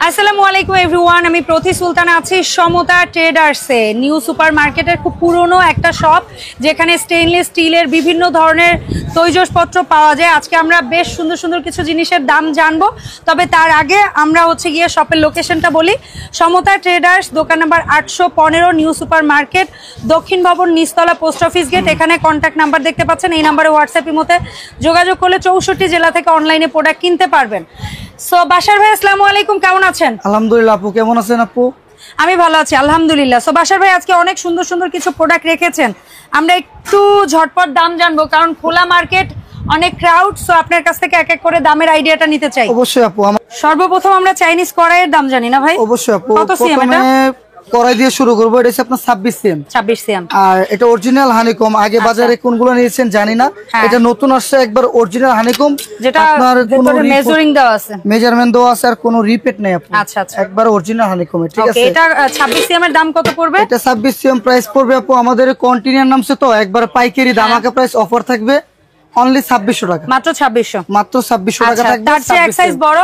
আসসালামু আলাইকুম এভরিওয়ান, আমি প্রতি সুলতানা আছি সমতা ট্রেডার্সে। নিউ সুপার মার্কেটের খুব পুরনো একটা শপ, যেখানে স্টেইনলেস স্টিলের বিভিন্ন ধরনের তৈজসপত্র পাওয়া যায়। আজকে আমরা বেশ সুন্দর সুন্দর কিছু জিনিসের দাম জানবো, তবে তার আগে আমরা গিয়ে শপের লোকেশনটা বলি। সমতা ট্রেডার্স, দোকান নাম্বার 815, নিউ সুপার মার্কেট, দক্ষিণ ভবন, নিচতলা, পোস্ট অফিস গেট। এখানে কন্ট্যাক্ট নাম্বার দেখতে পাচ্ছেন, এই নাম্বারে হোয়াটসঅ্যাপ ইমোতে যোগাযোগ করলে 64 জেলা থেকে অনলাইনে প্রোডাক্ট কিনতে পারবেন। সো বাশার ভাই, আসসালামু আলাইকুম, কেমন আছেন? আলহামদুলিল্লাহ আপু, কেমন আছেন আপু? আমি ভালো আছি আলহামদুলিল্লাহ। সো বাশার ভাই, আজকে অনেক সুন্দর সুন্দর কিছু প্রোডাক্ট রেখেছেন, আমরা একটু ঝটপট দাম জানবো, কারণ খোলা মার্কেট, অনেক ক্রাউড। সো আপনার কাছ থেকে এক এক করে দামের আইডিয়াটা নিতে চাই। অবশ্যই আপু। সর্বপ্রথম আমরা চাইনিজ কড়াইয়ের দাম জানি না ভাই? অবশ্যই আপু। কত সিএম এটা? কড়াই দিয়ে শুরু করবো, এটা হচ্ছে আপনার 26 সিএম। 26 সিএম। আর এটা অরিজিনাল হানিকম। আগে বাজারে কোনগুলো নিয়েছেন জানি না, এটা নতুন আসছে একবার অরিজিনাল হানিকম, যেটা আপনার কোনো মেজারিং দেওয়া আছে, মেজারমেন্ট দেওয়া আছে, আর কোনো রিপিট নেই আপু। আচ্ছা আচ্ছা, একবার অরিজিনাল হানিকম। ঠিক আছে, এটা 26 সিএম এর দাম কত পড়বে? এটা 26 সিএম প্রাইস পড়বে আপু, আমাদের কন্টিনিউয়ার নামছে তো, একবার পাইকারি ধামাকা প্রাইস অফার থাকবে, অনলি 2600 টাকা। মাত্র 2600? মাত্র 2600 টাকা থাকবে। তার চেয়ে এক সাইজ বড়,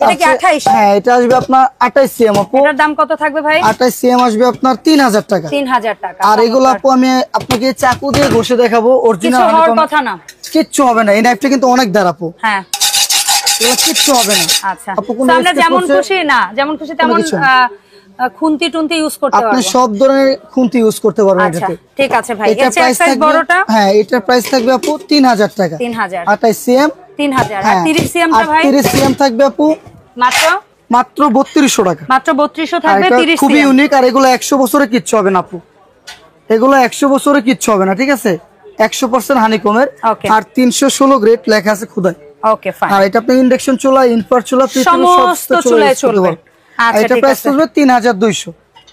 এটা কি 28? হ্যাঁ, এটা আসবে আপনার 28 সিএম আপু। এটার দাম কত থাকবে ভাই? 28 সিএম আসবে আপনার 3000 টাকা। 3000 টাকা। আর এগুলো আপু আমি আপনাকে চাকু দিয়ে ঘষে দেখাবো, অরিজিনাল হওয়ার কথা না, কিচ্ছু হবে না। এই নাইফটা কিন্তু অনেক দাঁড় আপু। হ্যাঁ, এগুলো কিচ্ছু হবে না। আচ্ছা, আমরা যেমন খুশি না, যেমন খুশি তেমন খুন্তি টুন্তি ইউজ করতে পারবেন, আপনি সব ধরনের খুন্তি ইউজ করতে পারবেন আচ্ছা এটাতে। ঠিক আছে ভাই। এটা প্রাইস থাকবে বড়টা, হ্যাঁ এটার প্রাইস থাকবে আপু 3000 টাকা। 3000। 28 সিএম 3000। আর 30 সিএম টা ভাই? 30 সিএম থাকবে আপু মাত্র 3200 টাকা। মাত্র 3200 থাকবে 30 সিএম। খুবই ইউনিক। আর এগুলো 100 বছরে কিচ্ছু হবে না আপু, এগুলো 100 বছরে কিচ্ছু হবে না। ঠিক আছে, 100% হানিকমের, আর 316 গ্রেড লেখা আছে খোদাই। Okay fine. আর এটা আপনি ইন্ডাকশন চুলা, ইনফ্রার চুলা, সমস্ত চুলায় চলবে। আচ্ছা, এটা প্রাইস পড়বে 3200।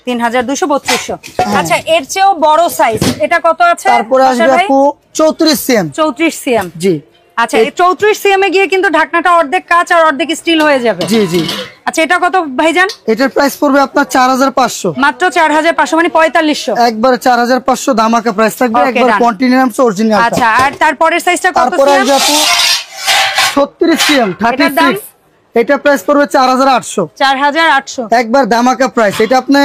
3200, 3200। আচ্ছা, এর চেয়েও বড় সাইজ এটা কত আছে? তারপরে আসবে আপু 34 সিএম। 34 সিএম, জি। আচ্ছা, এই 34 সিএম এ গিয়ে কিন্তু ঢাকনাটা অর্ধেক কাঁচ আর অর্ধেক স্টিল হয়ে যাবে। জি জি। আচ্ছা, এটা কত ভাইজান? এটার প্রাইস পড়বে আপনার 4500। মাত্র 4500, মানে 4500। একবার 4500 ধামাকা প্রাইস থাকবে, একবার কন্টিনিউয়াস অরিজিনাল। আচ্ছা, আর তারপরের সাইজটা কত? তারপরে আসবে আপু 36 সিএম 36। এটা প্রাইস পড়বে 4800। 4800, একবার ধামাকা প্রাইস। এটা আপনি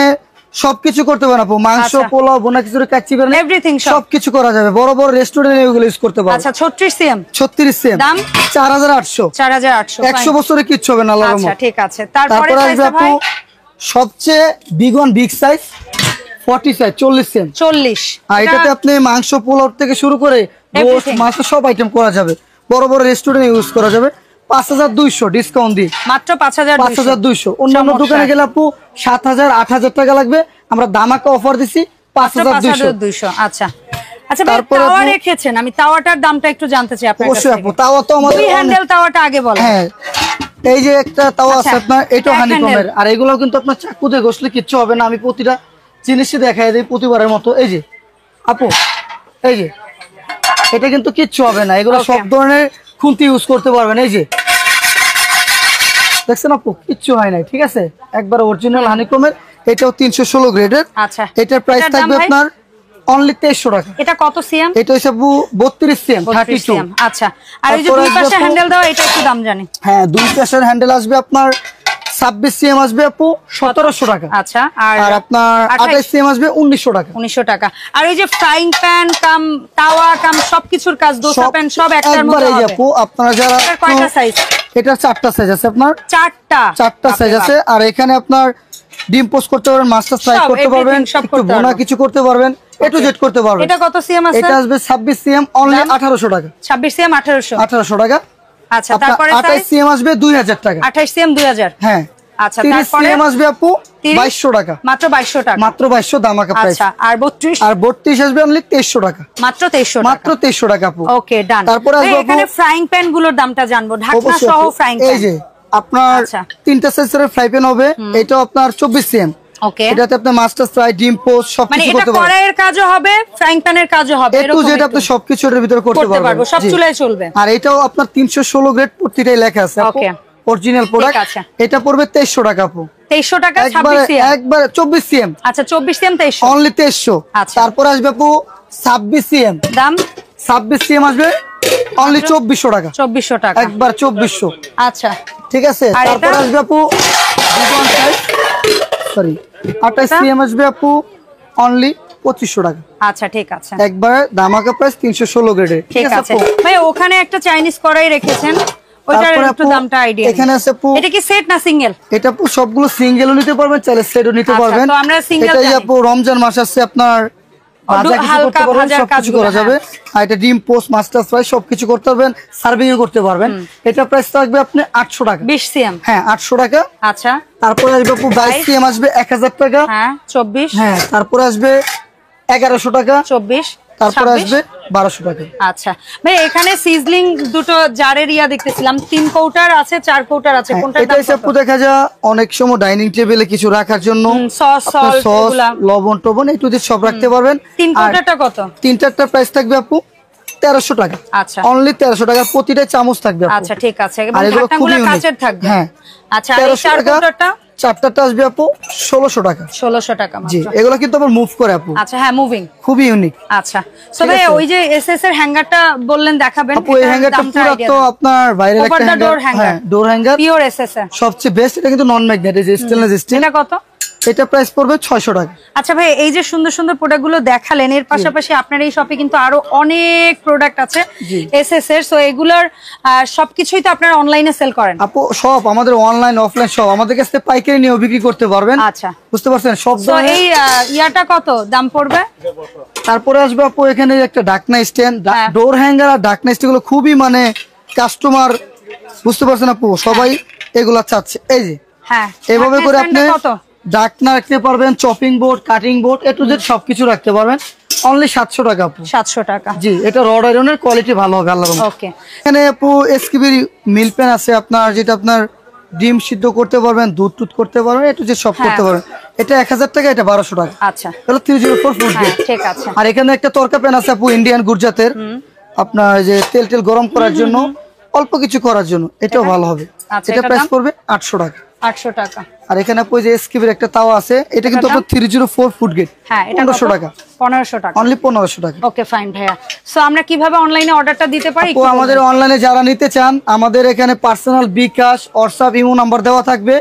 সবকিছু করতে পারেন আপু, মাংস, পোলাও, বোনা কিছু কাচ্চি পারেন, এভরিথিং সবকিছু করা যাবে। বড় বড় রেস্টুরেন্টে এগুলো ইউজ করতে পারবেন। আচ্ছা, 36 সিএম। 36 সিএম, দাম 4800। 4800, 100 বছরে কিচ্ছু হবে না আল্লাহর রহমতে। আচ্ছা ঠিক আছে। তারপরে আসবে আপু সবচেয়ে big one, big size 40 size 40 CM. 40। আর এটাতে আপনি মাংস, পোলাও থেকে শুরু করে গোশত, মাছ সব আইটেম করা যাবে, বড় বড় রেস্টুরেন্টে ইউজ করা যাবে। 5200 ডিসকাউন্ট দিয়ে মাত্র 5200। অন্যান্য দোকানে গেলে আপু 7000 8000 টাকা লাগবে, আমরা দামাকা অফার দিছি 5200। আচ্ছা আচ্ছা, তারপর তাওয়া রেখেছেন, আমি তাওয়াটার দামটা একটু জানতে চাই আপনার কাছে। অবশ্যই আপু, তাওয়া তো আমাদের দুই হ্যান্ডেল তাওয়াটা আগে বলেন। হ্যাঁ, এই যে একটা তাওয়া আছে আপনার, এটা হানিকমের। আর এগুলো কিন্তু আপনার চাকু দিয়ে ঘষলে কিচ্ছু হবে না, আমি প্রতিটা জিনিসই দেখাই দিই প্রতিবারের মতো। এই যে আপু, এই যে এটা কিন্তু কিচ্ছু হবে না, এগুলো সব ধরনের খুন্তি ইউজ করতে পারবেন। এই যে দেখছেন আপু, কিচ্ছু হয় নাই। ঠিক আছে, একবার অরিজিনাল হানিকমের। এটাও 316 গ্রেডের। আচ্ছা, এটার প্রাইস থাকবে আপনার অনলি 2300 টাকা। এটা কত সিএম? এটা হচ্ছে 32 সিএম 32। আচ্ছা, আর এই যে দুই পাশে হ্যান্ডেল দাও, এটা একটু দাম জানি। হ্যাঁ, দুই পাশের হ্যান্ডেল আসবে আপনার 26 সিএম আসবে আপু 1700 টাকা। আচ্ছা, আর আপনার 28 সিএম আসবে 1900 টাকা। 1900 টাকা। আর ওই যে ফ্রাইং প্যান কাম তাওয়া কাম সবকিছুর কাজ, দোসা প্যান সব একটার মধ্যে হবে। এই আপু, আপনারা যারা কয়টা সাইজ? এটা 4টা সাইজ আছে আপনার। 4টা সাইজ আছে। আর এখানে আপনার ডিম পোস্ট করতে পারবেন, মাস্টার ফ্রাই করতে পারবেন, একটু বোনা কিছু করতে পারবেন, এ টু জেড করতে পারবেন। এটা কত সিএম আছে? এটা আসবে 26 সিএম অনলি 1800 টাকা। 26 সিএম 1800 টাকা। আচ্ছা, তারপরে 28 সিএম আসবে 2000 টাকা। 28 সিএম 2000। হ্যাঁ। আচ্ছা, 30 তারপরে সিএম আসবে আপু 2200 টাকা। মাত্র 2200 টাকা। মাত্র 2200 দামাকা প্রাইস। আচ্ছা, আর 32? আর 32 আসবে অনলি 2300 টাকা। মাত্র 2300 টাকা। মাত্র 2300 টাকা আপু। ওকে ডান। তারপরে আসবে এখানে ফ্রাইং প্যান গুলোর দামটা জানবো, ঢাকনা সহ ফ্রাইং প্যান। এই যে আপনার 3টা সাইজের ফ্রাই প্যান হবে, এটা আপনার 24 সিএম। ওকে, এটাতে আপনি মাস্টার ফ্রাই, ডিম পোস্ট সবকিছু করতে পারবেন। কড়াইয়ের কাজও হবে, ফ্রাইং প্যানের কাজও হবে, এরকম যেটা আপনি সবকিছু এর ভিতরে করতে পারবেন, সব চুলায় চলবে। আর এটাও আপনার 316 গ্রেড, প্রতিটাই লেখা আছে ওকে, অরিজিনাল প্রোডাক্ট। এটা পড়বে 2300 টাকা আপু। 2300 টাকা 26 সিএম। একবার 24 সিএম। আচ্ছা, 24 সিএম 2300 অনলি 2300। তারপর আসবে আপু 26 সিএম। দাম 26 সিএম আসবে অনলি 2400 টাকা। 2400 টাকা, একবার 2400। আচ্ছা ঠিক আছে। তারপর আসবে আপু সরি 28 সিএম আসবে আপু অনলি 2500 টাকা। আচ্ছা ঠিক আছে, একবারে ধামাকা প্রাইস 316 গ্রেডের। ঠিক আছে ভাই। ওখানে একটা চাইনিজ কড়াই রেখেছেন, ওটার একটু দামটা আইডিয়া। এখানে আছে আপু, এটা কি সেট না সিঙ্গেল? এটা আপু সবগুলো সিঙ্গেলও নিতে পারবেন, চাইলে সেটও নিতে পারবেন। তো আমরা সিঙ্গেল এটাই আপু রমজান মাস আছে, আপনার ভাজা কিছু করতে পারবেন, সবকিছু করা যাবে। আর এটা ডিম পোস্ট মাস্টার ফ্রাই সবকিছু করতে পারবেন, সার্ভিং ও করতে পারবেন। এটা প্রাইস থাকবে আপনি 800 টাকা। 20 সিএম? হ্যাঁ 800 টাকা। আচ্ছা তারপরে আসবে আপু 22 সিএম আসবে 1000 টাকা। হ্যাঁ 24। হ্যাঁ তারপরে আসবে 1100 টাকা। 24। তারপরে আসবে 1200 টাকা। আচ্ছা ভাই, এখানে সিজলিং দুটো জারের ইয়া দেখতেছিলাম, 3 কৌটার আছে 4 কৌটার আছে, কোনটার দাম কত? আপু দেখা যায় অনেক সময় ডাইনিং টেবিলে কিছু রাখার জন্য সস সল্ট এগুলা লবণ টবণ একটু দিয়ে সব রাখতে পারবেন। 3 কৌটারটা কত? তিনটার প্রাইস থাকবে আপু 1300 টাকা। আচ্ছা অনলি 1300 টাকা, প্রতিটা চামচ থাকবে আপু। আচ্ছা ঠিক আছে, এবং আর এগুলো ঢাকনাগুলো খুবই কাচের থাকবে। হ্যাঁ আচ্ছা আর এই 4 কৌটারটা? চারটাটা আসবে আপু 1600 টাকা। 1600 টাকা জি, মাত্র। এগুলো কিন্তু আবার মুভ করে আপু। আচ্ছা হ্যাঁ মুভিং, খুবই ইউনিক। আচ্ছা তবে ওই যে এসএস এর হ্যাঙ্গারটা বললেন দেখাবেন, আপু এই হ্যাঙ্গারটা পুরো তো আপনার বাইরের একটা হ্যাঙ্গার, ডোর হ্যাঙ্গার পিওর এসএস এর সবচেয়ে বেস্ট। এটা কিন্তু নন ম্যাগনেট, এই যে স্টেনলেস স্টিল। এটা কত? এটা প্রাইস পড়বে 600 টাকা। আচ্ছা ভাই, এই যে সুন্দর সুন্দর প্রোডাক্ট গুলো দেখালেন, এর পাশাপাশি আপনার এই শপে কিন্তু আরো অনেক প্রোডাক্ট আছে এসএস এর। সো এগুলোর সবকিছুই তো আপনারা অনলাইনে সেল করেন? আপু সব আমাদের অনলাইন অফলাইন সব আমাদের কাছে পাইকারি নিয়ে বিক্রি করতে পারবেন। আচ্ছা বুঝতে পারছেন সব। তো এই ইয়াটা কত দাম পড়বে? তারপরে আসবে আপু এখানে একটা ঢাকনা স্ট্যান্ড, ডোর হ্যাঙ্গার আর ঢাকনা স্ট্যান্ড গুলো খুবই মানে কাস্টমার, বুঝতে পারছেন আপু, সবাই এগুলা চাচ্ছে। এই যে হ্যাঁ এভাবে করে আপনি কত ঢাকনা রাখতে পারবেন, chopping board, cutting board, A to Z সবকিছু রাখতে পারবেন। অনলি 700 টাকা আপু। 700 টাকা। জি, এটা রড আয়রনের কোয়ালিটি ভালো হবে আল্লাহর রহমতে। ওকে। এখানে আপু এসকিবির মিল প্যান আছে আপনার, যেটা আপনার ডিম সিদ্ধ করতে পারবেন, দুধ টুধ করতে পারবেন, এ টু জেড সব করতে পারবেন। এটা 1000 টাকা, এটা 1200 টাকা। আচ্ছা তাহলে 304 ফুট গেট। ঠিক আছে। আর এখানে একটা তরকা প্যান আছে আপু ইন্ডিয়ান গুজরাতের, আপনার যে তেল টেল গরম করার জন্য, অল্প কিছু করার জন্য, এটাও ভালো হবে। এটা প্রাইস পড়বে 800 টাকা। 800 টাকা। আর এখানে আপু যে এসকিবির একটা তাওয়া আছে, এটা কিন্তু আপনার 304 ফুট গেট। হ্যাঁ এটা 1500 টাকা। 1500 টাকা। অনলি 1500 টাকা। ওকে ফাইন ভাইয়া। সো আমরা কিভাবে অনলাইনে অর্ডারটা দিতে পারি? আপু আমাদের অনলাইনে যারা নিতে চান, আমাদের এখানে পার্সোনাল বিকাশ, হোয়াটসঅ্যাপ, ইমো নাম্বার দেওয়া থাকবে।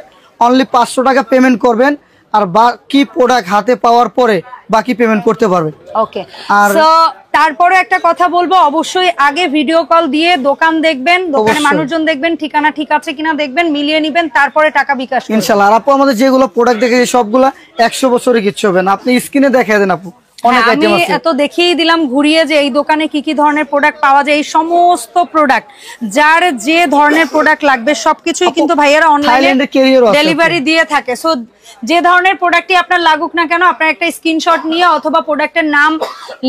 অনলি 500 টাকা পেমেন্ট করবেন, আর বাকি প্রোডাক্ট হাতে পাওয়ার পরে বাকি পেমেন্ট করতে পারবেন। ওকে। সো তারপরে একটা কথা বলবো, অবশ্যই আগে ভিডিও কল দিয়ে দোকান দেখবেন, দোকানে মানুষজন দেখবেন, ঠিকানা ঠিক আছে কিনা দেখবেন, মিলিয়ে নেবেন, তারপরে টাকা বিকাশ করবেন ইনশাআল্লাহ। আর আপু আমাদের যেগুলো প্রোডাক্ট দেখেছি সবগুলা 100 বছরে কিচ্ছু হবে না, আপনি স্ক্রিনে দেখিয়ে দেন আপু। আমি এত দেখিয়ে দিলাম ঘুরিয়ে যে এই দোকানে কি কি ধরনের প্রোডাক্ট পাওয়া যায়, এই সমস্ত প্রোডাক্ট যার যে ধরনের প্রোডাক্ট লাগবে সবকিছুই কিন্তু ভাইয়ারা অনলাইনে ডেলিভারি দিয়ে থাকে। সো যে ধরনের প্রোডাক্টই আপনার লাগুক না কেন, আপনার একটা স্ক্রিনশট নিয়ে অথবা প্রোডাক্টের নাম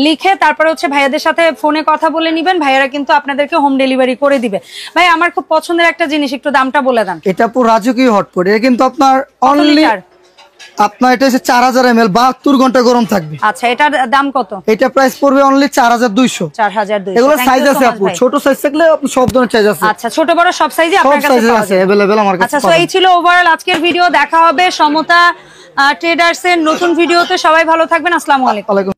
লিখে তারপরে হচ্ছে ভাইয়াদের সাথে ফোনে কথা বলে নিবেন, ভাইয়ারা কিন্তু আপনাদেরকে হোম ডেলিভারি করে দিবে। ভাই আমার খুব পছন্দের একটা জিনিস, একটু দামটা বলে দেন। এটা পুরো রাজকীয় হটপট, এটা কিন্তু আপনার অনলি আপনার এটা হচ্ছে 4000 ml, 72 ঘন্টা গরম থাকবে। আচ্ছা এটার দাম কত? এটা প্রাইস পড়বে অনলি 4200। 4200। এগুলো সাইজ আছে আপু, ছোট সাইজ থাকলে আপনি সব ধরনের সাইজ আছে। আচ্ছা ছোট বড় সব সাইজই আপনার কাছে আছে अवेलेबल আমার কাছে। আচ্ছা সো এই ছিল ওভারঅল আজকের ভিডিও। দেখা হবে সমতা ট্রেডার্স এর নতুন ভিডিওতে। সবাই ভালো থাকবেন। আসসালামু আলাইকুম।